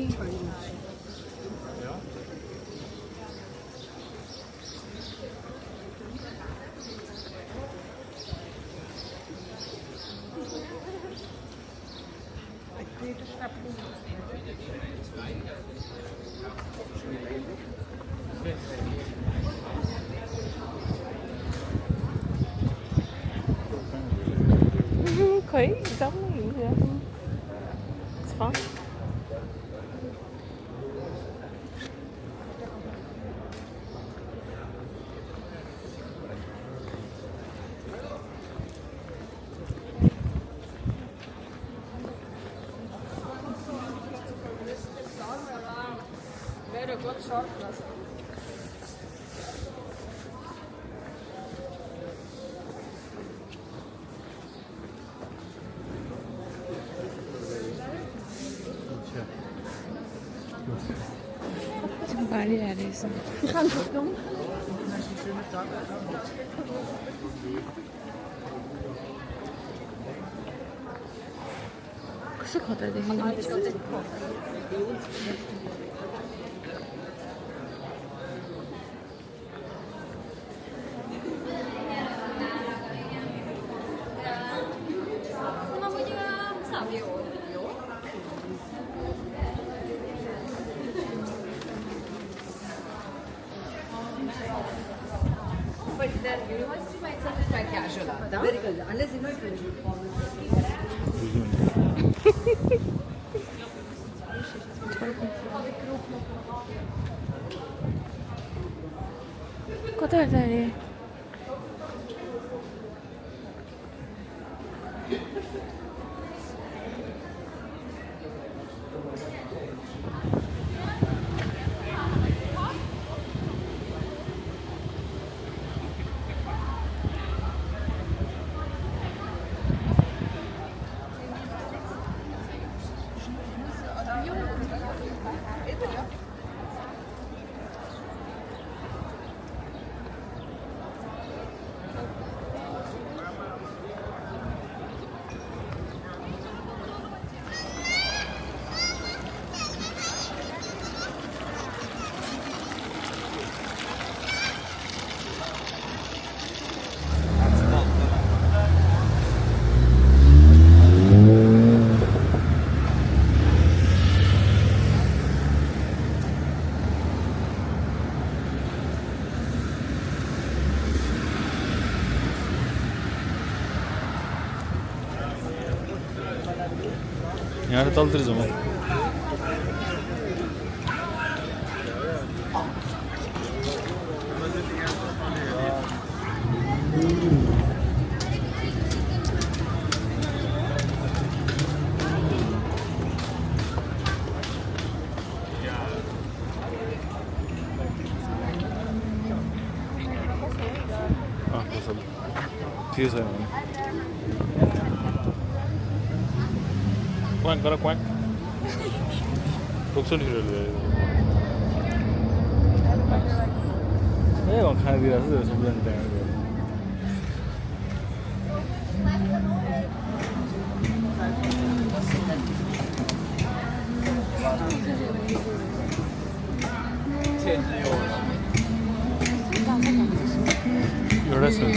pretty. Quaint, giống như vậy. It's fun. Very good shortness. Zum Bali lesen. Ich kann es nicht tun. Cosa coda di But the university by itself is quite casual. Very good. Unless you know it will be formal. Cosa è Yani taldırız ama. Ah, basalım. 뒤에 사용하네. quaint, 가라 quaint. 독서리를 해. 이건 카드라서 소변데. Your restaurant.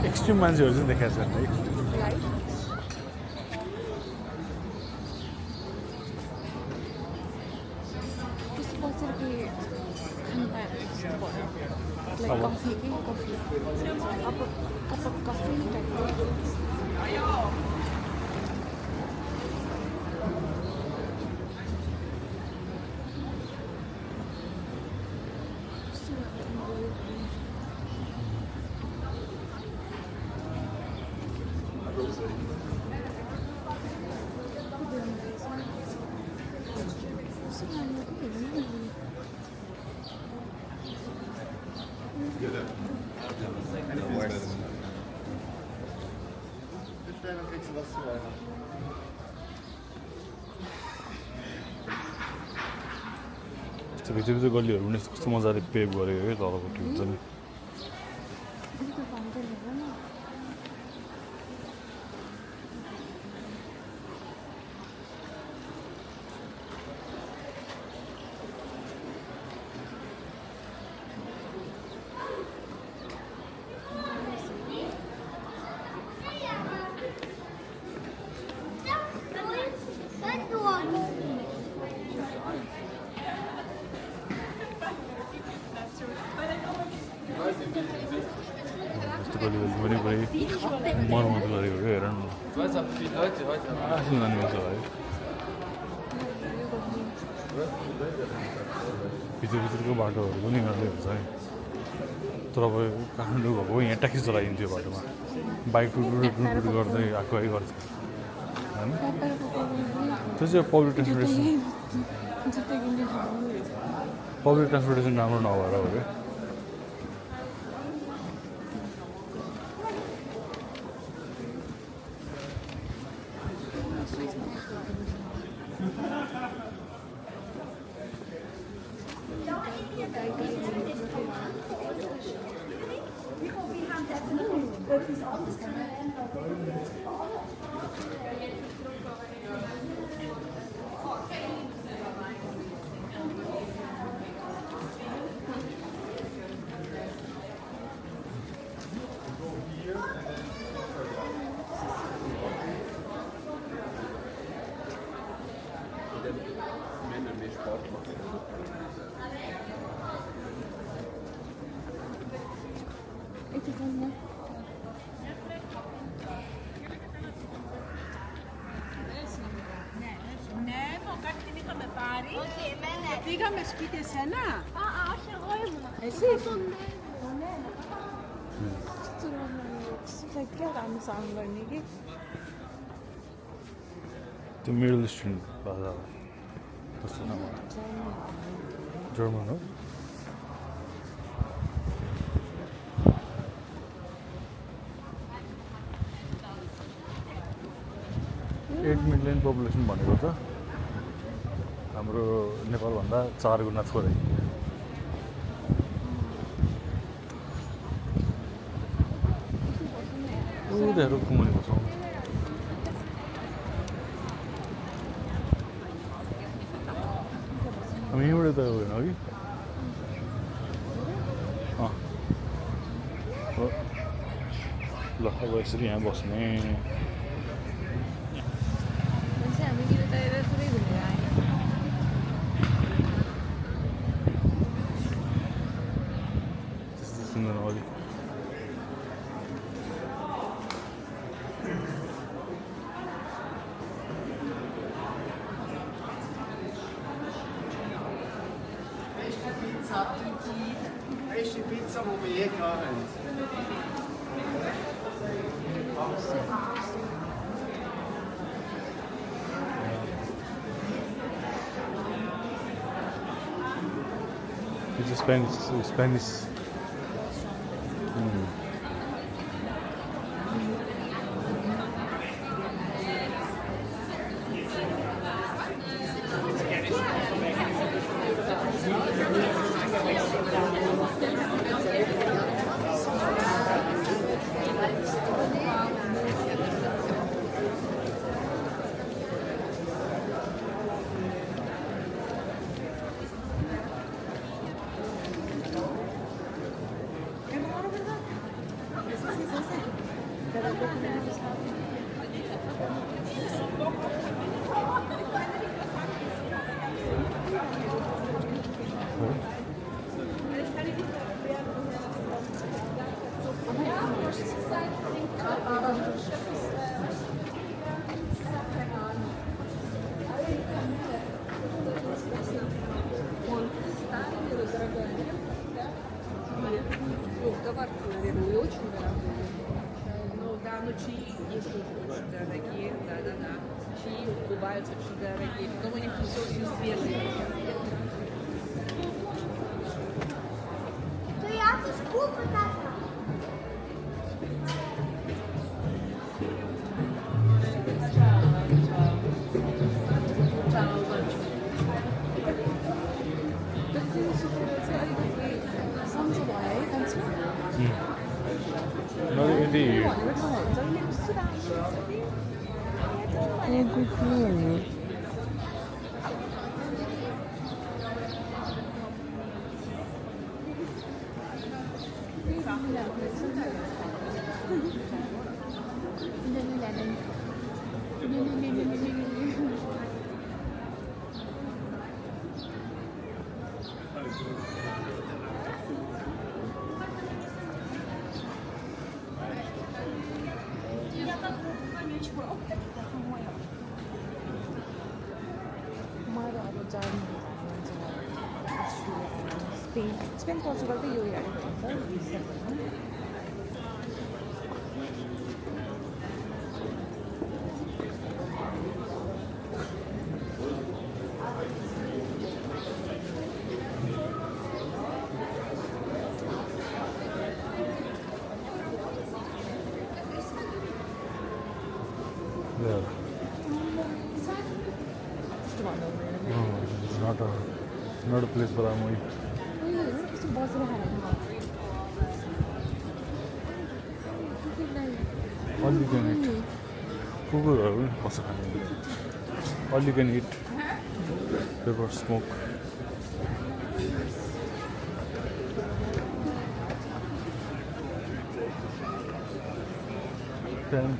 Extreme मान्छेहरु चाहिँ देखाएको छ है like coffee. Cup of coffee Dann kriegst du was zu Weihnachten. यस्तो भित्र गल्लीहरू पनि कस्तो मजाले पेभ गरेको क्या तलपट्टि हुन्छ नि यस्तो गल्लीहरू पनि पुरै मर्मत गरेको क्या हेर न Weißt du, wie viele Leute heute am आफ्नो जानु मिल्छ है भित्रको बाटोहरू पनि यिनीहरूले हुन्छ है तर अब काठमाडौँ भएको यहाँ ट्याक्सी चलाइन्थ्यो बाटोमा बाइक टुटुट गर्दै आएको है गर्छ होइन त्यो चाहिँ पब्लिक ट्रान्सपोर्टेसन राम्रो नभएर हो क्या Πήγαμε σπίτι εσένα. όχι εγώ ήμουνα. Εσύ. त्यो मिडल इस्टर्न बाजार कस्तो नाम जर्मन हो एट मिलियन पपुलेसन भनेको त हाम्रो नेपालभन्दा 4 गुणा थोरै उनीहरू घुमाउने बस्छौँ हामी यहीँबाट त होइन कि ल अब यसरी यहाँ बस्ने त्यस्तो सुन्दैन अलिक Beste Pizza, die wir je gehabt haben. It's a Spanish. Товар, наверное, не очень дорогой. Ну да, но чаи есть тоже очень дорогие. Да. Чаи бывают очень дорогие. Потом у них все очень свежее. Ты я тут скупа No, indeed. Spain, Portugal to you here. Yeah. No, it's not a place for Amoi. All you can eat. Kukuruharu पनि बस्छ खाने. All you can eat. Paper smoke. Then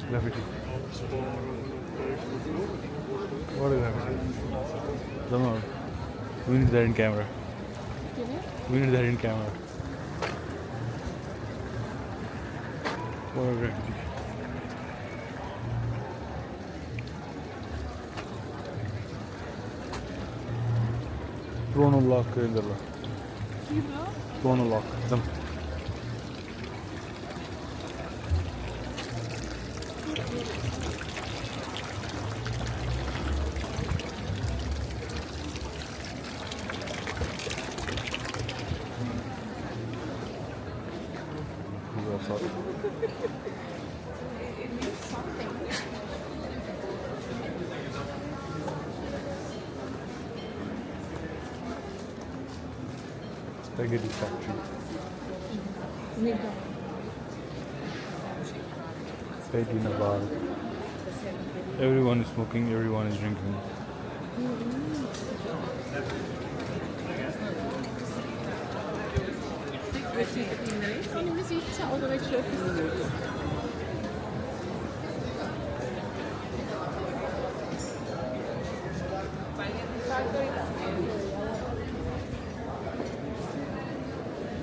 graffiti. What is graffiti? Come on. We need that in camera. We need that in camera. What is graffiti? Chrono lock indalla. Chrono lock. Jump. Spaghetti factory. Spaghetti in a bar. Everyone is smoking, everyone is drinking.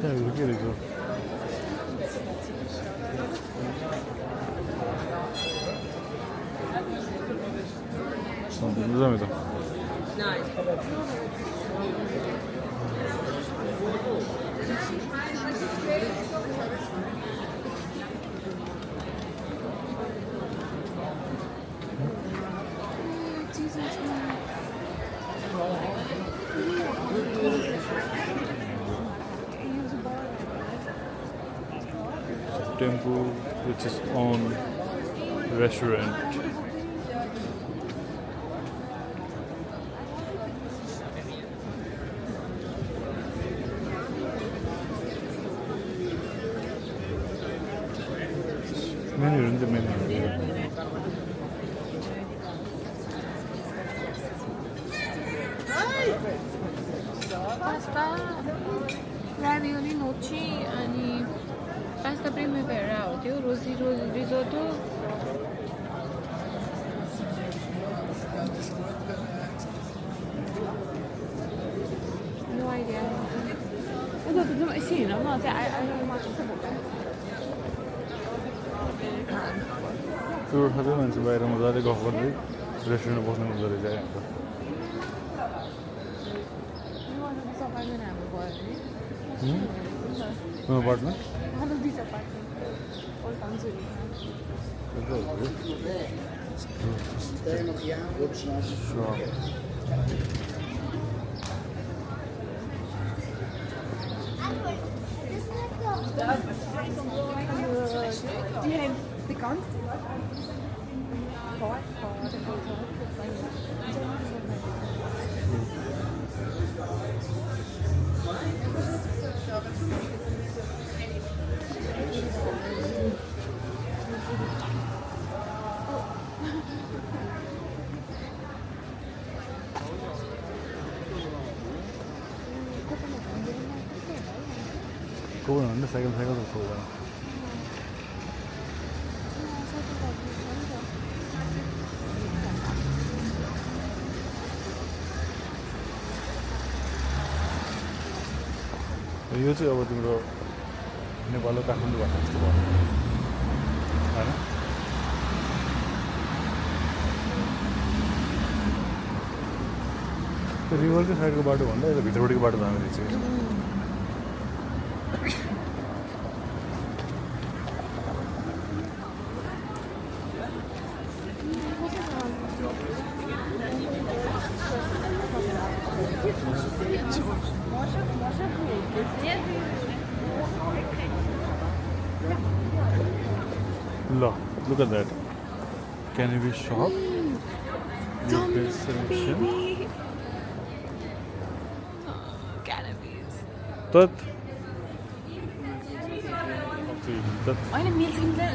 Yeah, look at it. Something is it? Nice. Temple, which is own restaurant. Menu in the menu. Pasta, ravioli noci ani pasta primavera हो त्यो रोजी risotto. No idea. Although the I see, no, I don't know much about it. त्यो सबै मान्छे बाहिर मजाले गफ गर्दै रेस्टुरेन्टमा बस्नु मजा रहेछ है हाम्रो. No apartment? One of these apartments. All down Zurich. Sure. Die haben bekannt. भन्ने साइकल त छोड्दैन यो चाहिँ अब तिम्रो नेपालको काठमाडौँ भन्ने जस्तो भयो होइन त्यो रिभरकै साइडको बाटो भन्दा यता भित्रबाटको बाटो जाँदो रहेछ Look at that. Cannabis shop. Your selection. Cannabis. That. Aynen milkinde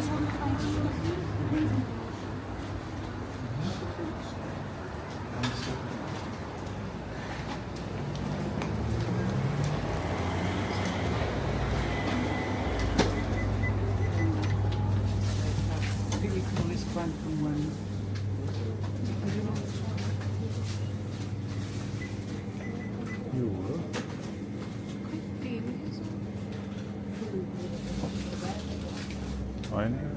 Aynen.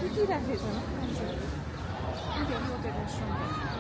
Wie die da hinten? Und die Mutter schon.